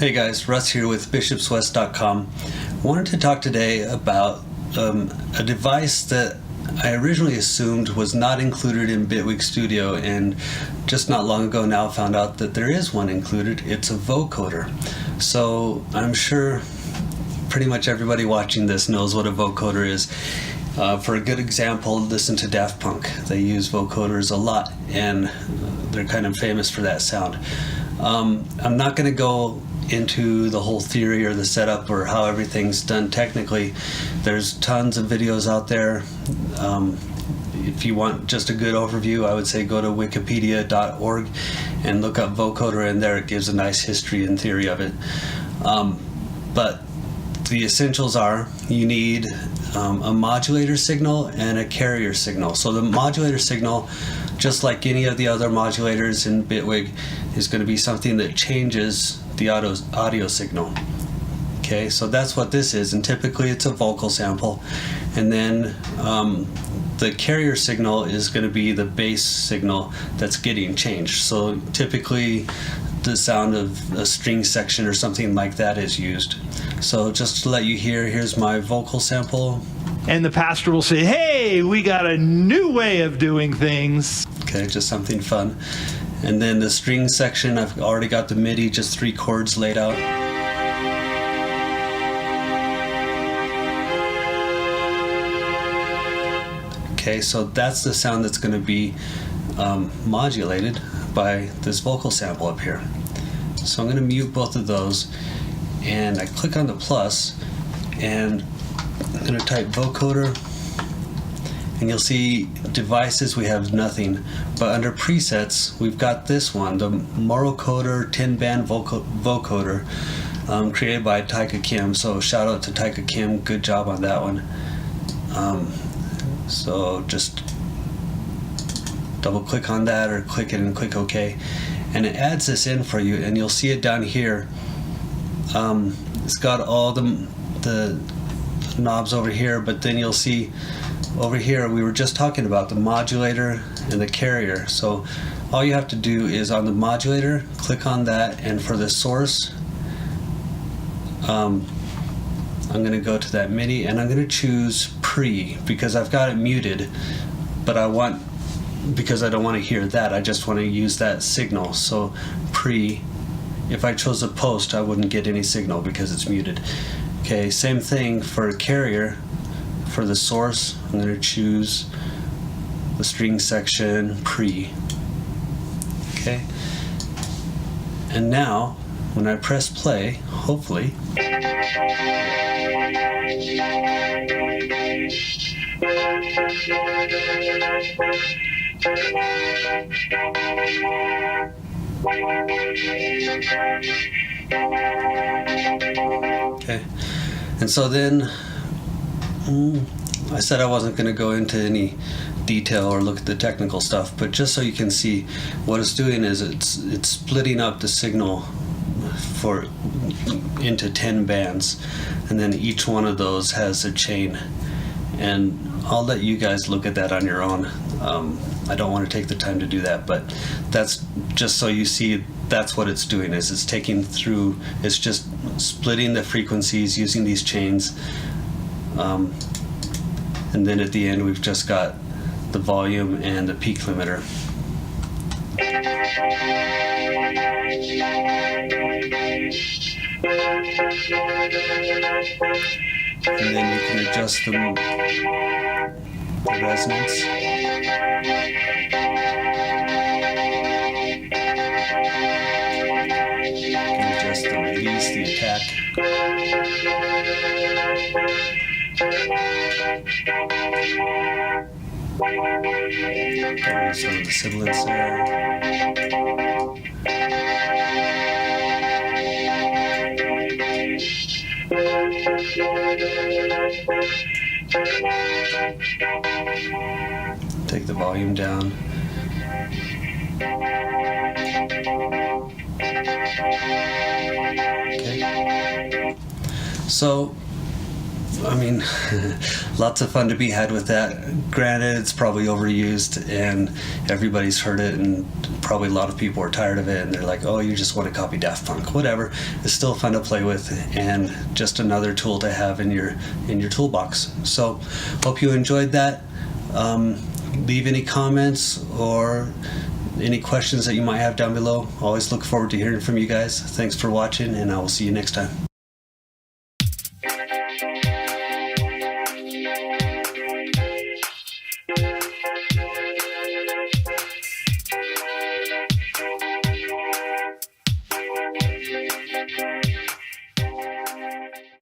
Hey guys, Russ here with bishopswest.com. Wanted to talk today about a device that I originally assumed was not included in Bitwig Studio, and just not long ago now found out that there is one included. It's a vocoder. So I'm sure pretty much everybody watching this knows what a vocoder is. For a good example, listen to Daft Punk. They use vocoders a lot, and they're kind of famous for that sound. I'm not going to go into the whole theory or the setup or how everything's done technically. There's tons of videos out there. If you want just a good overview, I would say go to wikipedia.org and look up vocoder, and there it gives a nice history and theory of it. But the essentials are you need a modulator signal and a carrier signal. So the modulator signal, just like any of the other modulators in Bitwig, is going to be something that changes the audio signal. Okay, so that's what this is, and typically it's a vocal sample. And then the carrier signal is going to be the bass signal that's getting changed. So typically the sound of a string section or something like that is used. So just to let you hear, here's my vocal sample. And the pastor will say, hey, we got a new way of doing things. Okay, just something fun. And then the string section, I've already got the MIDI, just 3 chords laid out. Okay, so that's the sound that's going to be modulated by this vocal sample up here. So I'm going to mute both of those, and I click on the plus, and I'm going to type vocoder, and you'll see devices, we have nothing. But under presets, we've got this one, the Vocoder 10-band vocoder, created by Taika Kim. So shout out to Taika Kim, good job on that one. So just double click on that, or click it and click OK, and it adds this in for you, and you'll see it down here. It's got all the knobs over here, but then you'll see over here we were just talking about the modulator and the carrier. So all you have to do is on the modulator, click on that, and for the source, I'm going to go to that MIDI, and I'm going to choose pre, because I've got it muted, but because I don't want to hear that, I just want to use that signal. So pre, if I chose a post, I wouldn't get any signal because it's muted. Okay, same thing for carrier. For the source, I'm going to choose the string section pre. Okay, and now when I press play, hopefully okay, and so then I said I wasn't going to go into any detail or look at the technical stuff, but just so you can see what it's doing is it's splitting up the signal into 10 bands, and then each one of those has a chain, and I'll let you guys look at that on your own. I don't want to take the time to do that, but that's just so you see that's what it's doing, is it's just splitting the frequencies using these chains. And then at the end we've just got the volume and the peak limiter. And then you can adjust the resonance. You can adjust the release, the attack. Okay, some of the sibilance there. Take the volume down. Okay. So I mean, lots of fun to be had with that. Granted, it's probably overused and everybody's heard it, and probably a lot of people are tired of it, and they're like, oh, you just want to copy Daft Punk. Whatever. It's still fun to play with and just another tool to have in your toolbox. So hope you enjoyed that. Leave any comments or any questions that you might have down below. Always look forward to hearing from you guys. Thanks for watching, and I will see you next time.